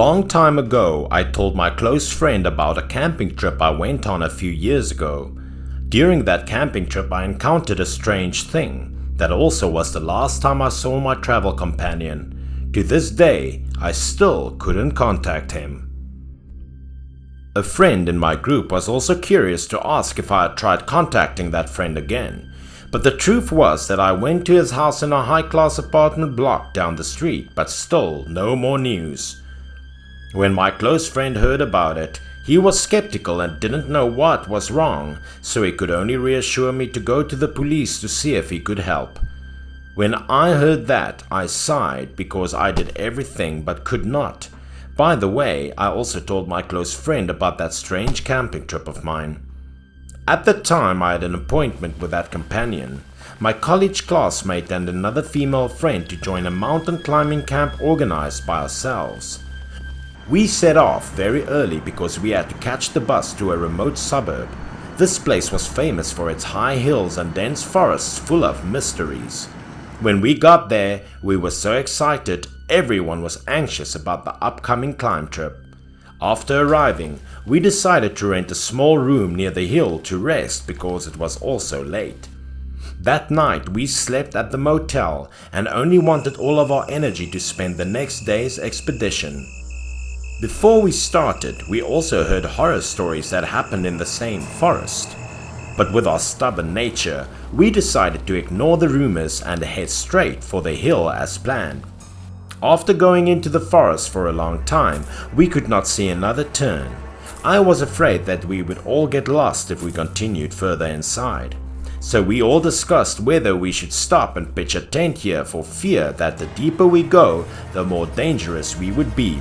long time ago, I told my close friend about a camping trip I went on a few years ago. During that camping trip, I encountered a strange thing. That also was the last time I saw my travel companion. To this day, I still couldn't contact him. A friend in my group was also curious to ask if I had tried contacting that friend again. But the truth was that I went to his house in a high-class apartment block down the street, but still no more news. When my close friend heard about it, he was skeptical and didn't know what was wrong, so he could only reassure me to go to the police to see if he could help. When I heard that, I sighed because I did everything but could not. By the way, I also told my close friend about that strange camping trip of mine. At the time, I had an appointment with that companion, my college classmate, and another female friend to join a mountain climbing camp organized by ourselves. We set off very early because we had to catch the bus to a remote suburb. This place was famous for its high hills and dense forests full of mysteries. When we got there, we were so excited, everyone was anxious about the upcoming climb trip. After arriving, we decided to rent a small room near the hill to rest because it was also late. That night we slept at the motel and only wanted all of our energy to spend the next day's expedition. Before we started, we also heard horror stories that happened in the same forest. But with our stubborn nature, we decided to ignore the rumors and head straight for the hill as planned. After going into the forest for a long time, we could not see another turn. I was afraid that we would all get lost if we continued further inside. So we all discussed whether we should stop and pitch a tent here for fear that the deeper we go, the more dangerous we would be.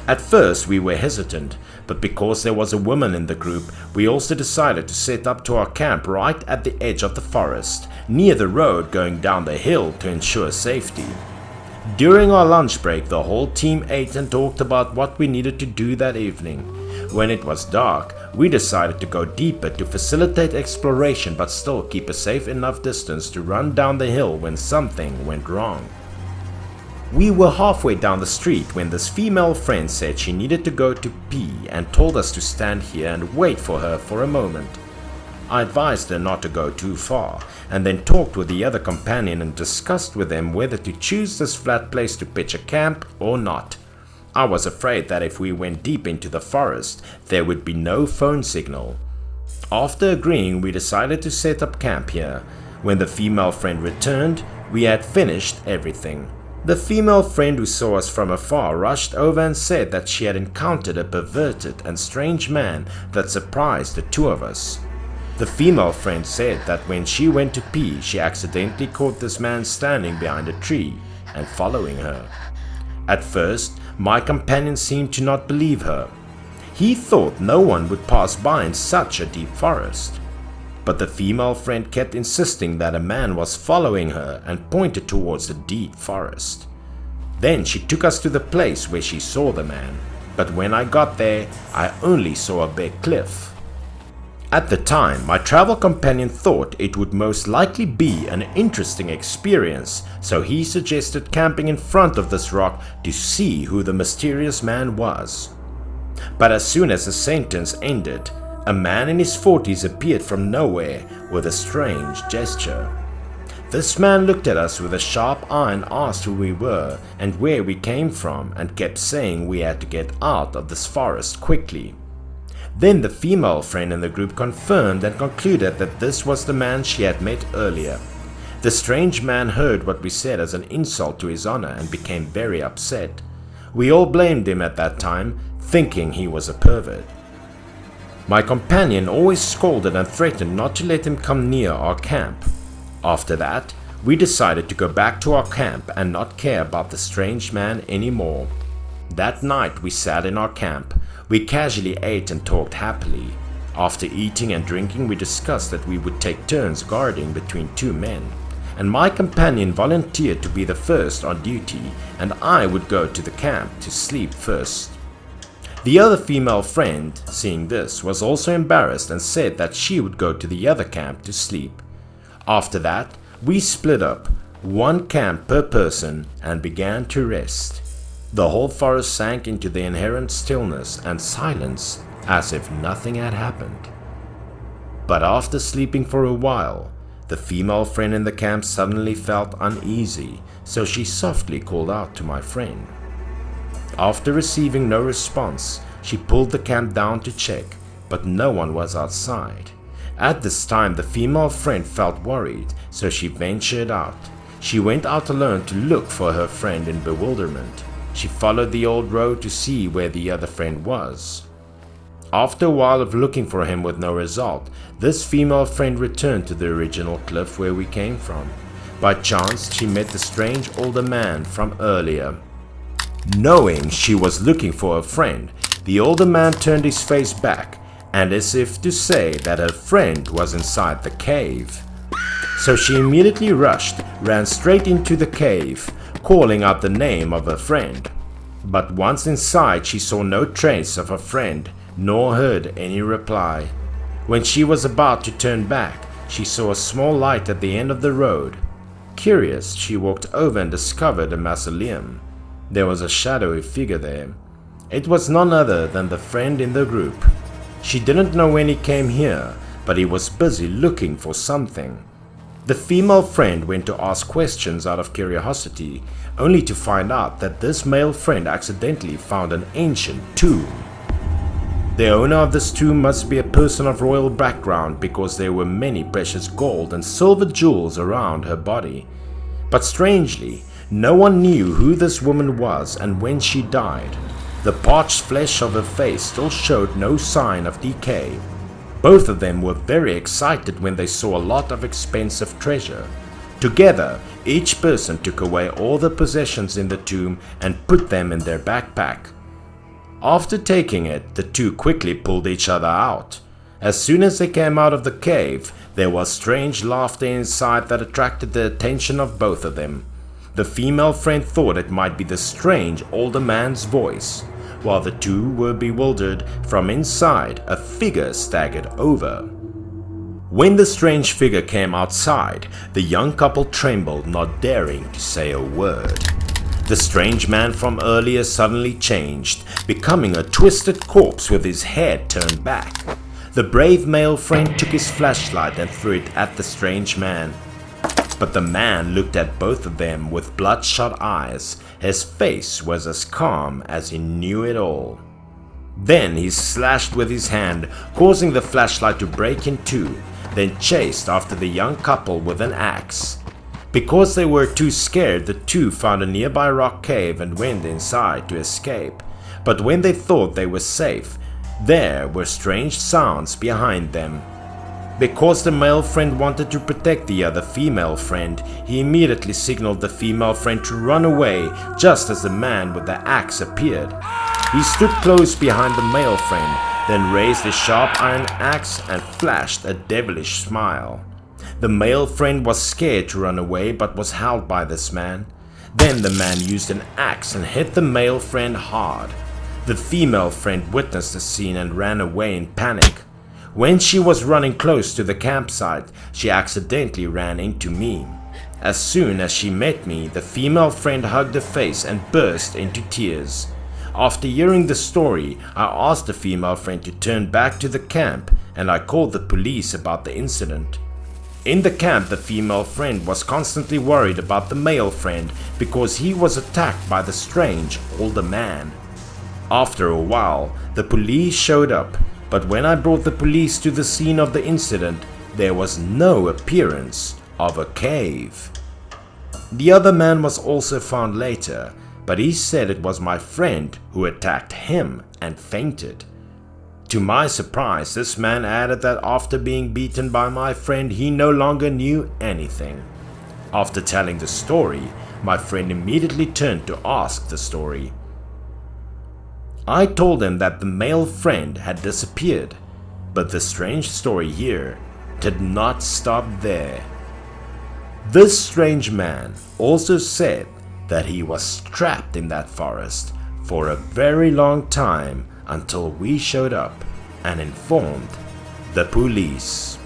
At first we were hesitant, but because there was a woman in the group, we also decided to set up to our camp right at the edge of the forest, near the road going down the hill to ensure safety. During our lunch break, the whole team ate and talked about what we needed to do that evening. When it was dark, we decided to go deeper to facilitate exploration but still keep a safe enough distance to run down the hill when something went wrong. We were halfway down the street when this female friend said she needed to go to pee and told us to stand here and wait for her for a moment. I advised her not to go too far and then talked with the other companion and discussed with them whether to choose this flat place to pitch a camp or not. I was afraid that if we went deep into the forest, there would be no phone signal. After agreeing, we decided to set up camp here. When the female friend returned, we had finished everything. The female friend who saw us from afar rushed over and said that she had encountered a perverted and strange man that surprised the two of us. The female friend said that when she went to pee, she accidentally caught this man standing behind a tree and following her. At first, my companion seemed to not believe her. He thought no one would pass by in such a deep forest. But the female friend kept insisting that a man was following her and pointed towards the deep forest. Then she took us to the place where she saw the man, but when I got there, I only saw a big cliff. At the time, my travel companion thought it would most likely be an interesting experience, so he suggested camping in front of this rock to see who the mysterious man was. But as soon as the sentence ended, a man in his 40s appeared from nowhere with a strange gesture. This man looked at us with a sharp eye and asked who we were and where we came from and kept saying we had to get out of this forest quickly. Then the female friend in the group confirmed and concluded that this was the man she had met earlier. The strange man heard what we said as an insult to his honor and became very upset. We all blamed him at that time, thinking he was a pervert. My companion always scolded and threatened not to let him come near our camp. After that, we decided to go back to our camp and not care about the strange man anymore. That night we sat in our camp. We casually ate and talked happily. After eating and drinking, we discussed that we would take turns guarding between two men, and my companion volunteered to be the first on duty, and I would go to the camp to sleep first. The other female friend, seeing this, was also embarrassed and said that she would go to the other camp to sleep. After that, we split up, one camp per person, and began to rest. The whole forest sank into the inherent stillness and silence as if nothing had happened. But after sleeping for a while, the female friend in the camp suddenly felt uneasy, so she softly called out to my friend. After receiving no response, she pulled the camp down to check, but no one was outside. At this time, the female friend felt worried, so she ventured out. She went out alone to look for her friend in bewilderment. She followed the old road to see where the other friend was. After a while of looking for him with no result, this female friend returned to the original cliff where we came from. By chance, she met the strange older man from earlier. Knowing she was looking for a friend, the older man turned his face back, and as if to say that her friend was inside the cave. So she immediately ran straight into the cave, calling out the name of her friend. But once inside, she saw no trace of her friend, nor heard any reply. When she was about to turn back, she saw a small light at the end of the road. Curious, she walked over and discovered a mausoleum. There was a shadowy figure there. It was none other than the friend in the group. She didn't know when he came here, but he was busy looking for something. The female friend went to ask questions out of curiosity, only to find out that this male friend accidentally found an ancient tomb. The owner of this tomb must be a person of royal background because there were many precious gold and silver jewels around her body. But strangely, no one knew who this woman was and when she died. The parched flesh of her face still showed no sign of decay. Both of them were very excited when they saw a lot of expensive treasure. Together, each person took away all the possessions in the tomb and put them in their backpack. After taking it, the two quickly pulled each other out. As soon as they came out of the cave, there was strange laughter inside that attracted the attention of both of them. The female friend thought it might be the strange older man's voice. While the two were bewildered, from inside a figure staggered over. When the strange figure came outside, the young couple trembled, not daring to say a word. The strange man from earlier suddenly changed, becoming a twisted corpse with his head turned back. The brave male friend took his flashlight and threw it at the strange man. But the man looked at both of them with bloodshot eyes. His face was as calm as he knew it all. Then he slashed with his hand, causing the flashlight to break in two, then chased after the young couple with an axe. Because they were too scared, the two found a nearby rock cave and went inside to escape. But when they thought they were safe, there were strange sounds behind them. Because the male friend wanted to protect the other female friend, he immediately signaled the female friend to run away just as the man with the axe appeared. He stood close behind the male friend, then raised his sharp iron axe and flashed a devilish smile. The male friend was scared to run away but was held by this man. Then the man used an axe and hit the male friend hard. The female friend witnessed the scene and ran away in panic. When she was running close to the campsite, she accidentally ran into me. As soon as she met me, the female friend hugged her face and burst into tears. After hearing the story, I asked the female friend to turn back to the camp and I called the police about the incident. In the camp, the female friend was constantly worried about the male friend because he was attacked by the strange older man. After a while, the police showed up, but when I brought the police to the scene of the incident, there was no appearance of a cave. The other man was also found later, but he said it was my friend who attacked him and fainted. To my surprise, this man added that after being beaten by my friend, he no longer knew anything. After telling the story, my friend immediately turned to ask the story. I told him that the male friend had disappeared, but the strange story here did not stop there. This strange man also said that he was trapped in that forest for a very long time until we showed up and informed the police.